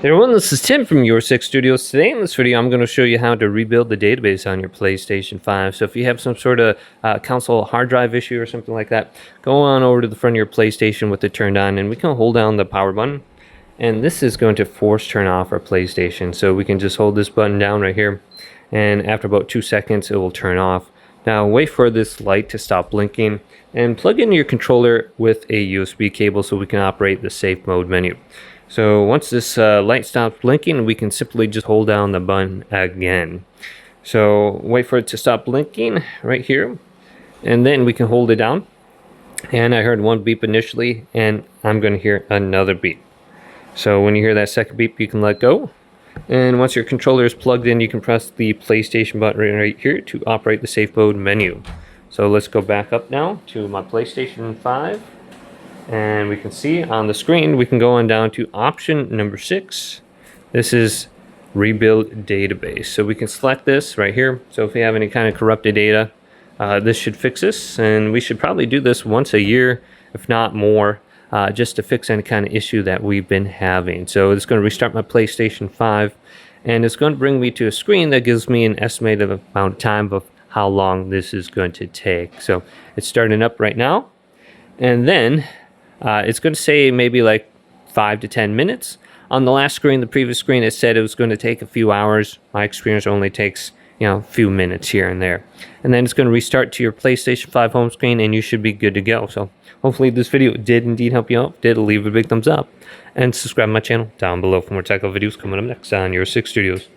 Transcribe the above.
Hey everyone, this is Tim from Your Six Studios. Today in this video, I'm going to show you how to rebuild the database on your PlayStation 5. So if you have some sort of console hard drive issue or something like that, go on over to the front of your PlayStation with it turned on, and we can hold down the power button. And this is going to force turn off our PlayStation. So we can just hold this button down right here, and after about 2 seconds, it will turn off. Now wait for this light to stop blinking, and plug in your controller with a USB cable so we can operate the safe mode menu. So once this light stops blinking, we can simply just hold down the button again. So wait for it to stop blinking right here, and then we can hold it down. And I heard one beep initially, and I'm going to hear another beep. So when you hear that second beep, you can let go. And once your controller is plugged in, you can press the PlayStation button right here to operate the safe mode menu. So let's go back up now to my PlayStation 5. And we can see on the screen, we can go on down to option number 6. This is rebuild database. So we can select this right here. So if we have any kind of corrupted data, this should fix this. And we should probably do this once a year, if not more, just to fix any kind of issue that we've been having. So it's going to restart my PlayStation 5. And it's going to bring me to a screen that gives me an estimated amount of time of how long this is going to take. So it's starting up right now. And then it's going to say maybe like 5 to 10 minutes. On the last screen, the previous screen, it said it was going to take a few hours. My experience only takes, a few minutes here and there. And then it's going to restart to your PlayStation 5 home screen, and you should be good to go. So hopefully this video did indeed help you out. Did leave a big thumbs up. And subscribe to my channel down below for more technical videos coming up next on Your Six Studios.